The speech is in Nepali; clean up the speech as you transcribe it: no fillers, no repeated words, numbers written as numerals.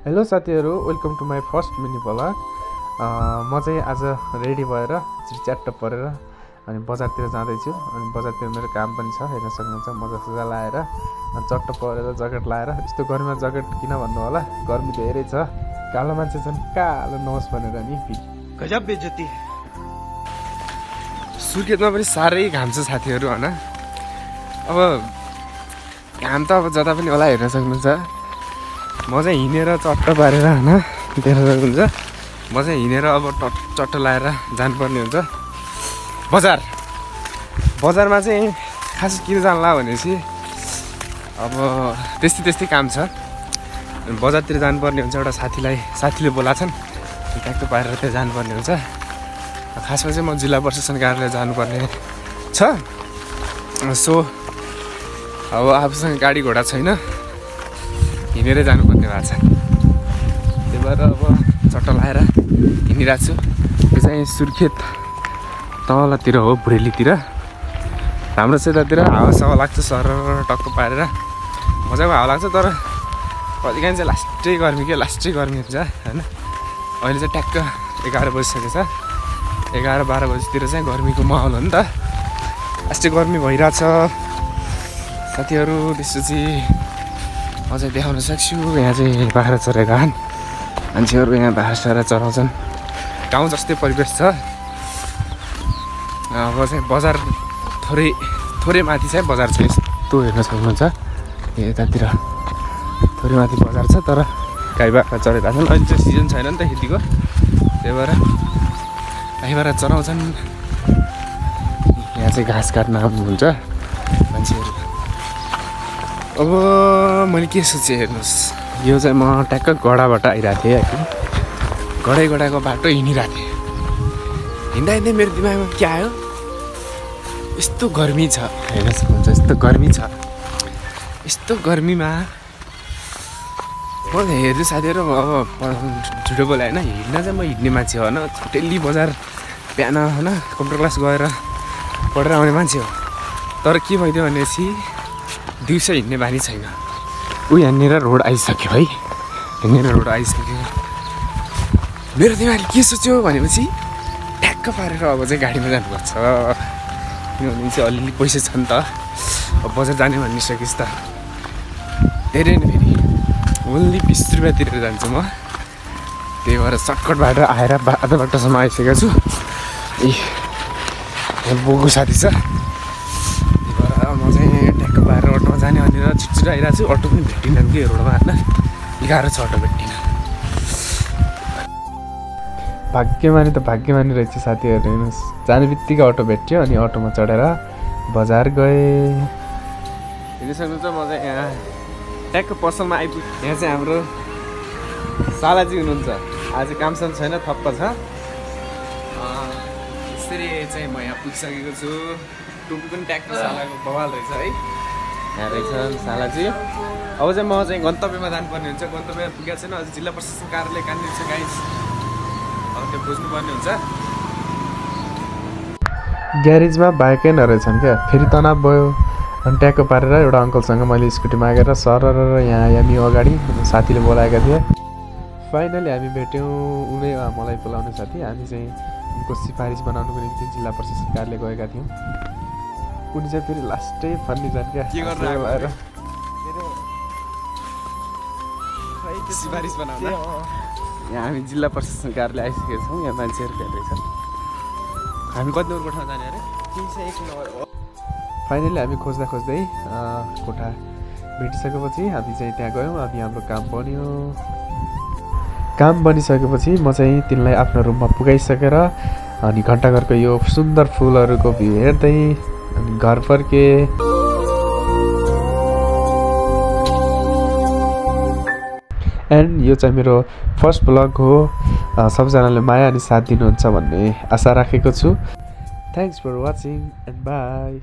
हेलो साथीहरु, welcome to my first mini blog. म चाहिँ आज रेडी भएर च्याट्ट परेर अनि बजारतिर जाँदैछु। अनि बजारतिर मेरो काम पनि छ, हेर्न सक्नुहुन्छ। मजा लाएर चट्ट परेर ज्याकेट लाएर, यस्तो गर्मीमा ज्याकेट किन भन्नु होला, गर्मी धेरै छ। कालो मान्छे छन्, कालो नहोस् भनेर नि। गजब बेइज्जती। सुर्खेतमा पनि साह्रै घाम छ साथीहरु हैन। अब घाम त अब जता पनि होला, हेर्न सक्नुहुन्छ। म चाहिँ हिँडेर चट्ट पारेर हैन, देख्न सक्नुहुन्छ। म चाहिँ हिँडेर अब चट्ट लाएर जानुपर्ने हुन्छ बजारमा चाहिँ खास किन जानला भनेपछि अब त्यस्तै काम छ। बजारतिर जानुपर्ने हुन्छ, एउटा साथीले बोलाछन्, ट्याक्क पारेर त्यहाँ जानुपर्ने हुन्छ। खासमा चाहिँ म जिल्ला प्रशासन कार्यालय जानुपर्ने छ। सो अब आफूसँग गाडी घोडा छैन, हिँडेरै जानुपर्ने भएको छ। त्यही भएर अब चट्ट लाएर हिँडिरहेको छु। यो चाहिँ सुर्खेत तलतिर हो, भुरेलीतिर। राम्रो छ यतातिर, हावासावा लाग्छ, सरर टक्क पारेर मजाको हावा लाग्छ। तर कहिलेकाहीँ चाहिँ लास्टै गर्मी हुन्छ होइन। अहिले चाहिँ ट्याक्क 11 बजिसकेको छ। 11-12 बजीतिर चाहिँ गर्मीको माहौल हो नि त, लास्टै गर्मी भइरहेछ साथीहरू। त्यसपछि अझै देखाउन सक्छु, यहाँ चाहिँ बाख्रा चरेका छन् मान्छेहरू, यहाँ बाख्रा चराउँछन्। गाउँ जस्तै परिवेश छ। अब चाहिँ बजार थोरै माथि चाहिँ बजार छ, यस्तो हेर्न सक्नुहुन्छ। यतातिर थोरै माथि बजार छ, तर गाई बाख्रा चरेका छन्। अहिले चाहिँ सिजन छैन नि त खेतीको, त्यही भएर गाई बाख्रा चराउँछन्। यहाँ चाहिँ घाँस काट्न आउनुहुन्छ मान्छेहरू। अब मैले के सोचेँ हेर्नुहोस्, यो चाहिँ म ट्याक्क गडाबाट आइरहेको थिएँ कि गडाको बाटो हिँडिरहेको थिएँ। हिँड्दा मेरो दिमागमा के आयो, यस्तो गर्मी छ, हेर्न सक्नुहुन्छ। यस्तो गर्मीमा म हेर्छु साथीहरू। अब झुटो बोले होइन, हिँड्न चाहिँ म हिँड्ने मान्छे हो होइन। डेली बजार बिहान होइन कम्प्युटर क्लास गएर पढेर आउने मान्छे हो। तर के भइदियो भनेपछि दिउँसो हिँड्ने बानी छैन। यहाँनिर रोड आइसक्यो है, मेरो दिमागले के सोच्यो भनेपछि ट्याक्क पारेर अब चाहिँ गाडीमा जानुपर्छ। किनभने चाहिँ अलिअलि पैसा छ नि त, अब बजार जाने भनिसकेपछि त धेरै नै, फेरि ओन्ली 20 रुपियाँ तिरेर जान्छु म। त्यही भएर सर्टकट बाटो आएर आधा बाटोसम्म आइसकेको छु। यहाँ बोको साथी छ, त्यही भएर म चाहिँ ट्याक्क पारेर अटोमा जाने भनेर छिटो आइरहेको छु। अटो पनि भेटिनँ कि रोडमा होइन, गाह्रो छ अटो भेटिन। भाग्यमानी रहेछ साथीहरू। हेर्नुहोस्, जाने बित्तिकै अटो भेट्यो, अनि अटोमा चढेर बजार गएँ। हेर्न सक्नुहुन्छ। म चाहिँ यहाँ ट्याक्क पसलमा आइपुग्यो। यहाँ चाहिँ हाम्रो सालाजी हुनुहुन्छ। आज कामसाम छैन, थप्प छ। यसरी चाहिँ म यहाँ पुगिसकेको छु। टोपी पनि ट्याक्क सालाको बवाल रहेछ है। यहाँ रहेछ सालाजी। अब चाहिँ म चाहिँ गन्तव्यमा जानुपर्ने हुन्छ। गन्तव्यमा पुगेको छैन, अझ जिल्ला प्रशासन कार्यालय कहाँनिर छ गाइस, अब त्यो बुझ्नुपर्ने हुन्छ। ग्यारेजमा बाइकै नरहेछन् क्या, फेरि तनाव भयो। अनि ट्याक्क पारेर एउटा अङ्कलसँग मैले स्कुटी मागेर सरर यहाँ यामी अगाडि साथीले बोलाएका थिए। फाइनली हामी भेट्यौँ। उनी मलाई बोलाउने साथी। हामी चाहिँ उनको सिफारिस बनाउनुको निम्ति जिल्ला प्रशासन कार्यालय गएका थियौँ। उनी चाहिँ फेरि लास्टै फन्नी जान् क्या, के गरेर आएर सिफारिस बनाउन। यहाँ हामी जिल्ला प्रशासन कार्यालय आइसकेका छौँ। यहाँ मान्छेहरू भेट्दै छ। हामी कति नम्बर कोठामा जाने अरे? 301 नम्बर। फाइनली हामी खोज्दै कोठा भेटिसकेपछि हामी चाहिँ त्यहाँ गयौँ। अनि हाम्रो काम बनिसकेपछि म चाहिँ तिनलाई आफ्नो रुममा पुगाइसकेर अनि घन्टाघरको यो सुन्दर फुलहरूको भ्यू हेर्दै अनि घर फर्केँ। एन्ड यो चाहिँ मेरो फर्स्ट ब्लग हो। सबजनाले माया अनि साथ दिनुहुन्छ भन्ने आशा राखेको छु। Thanks for watching and by.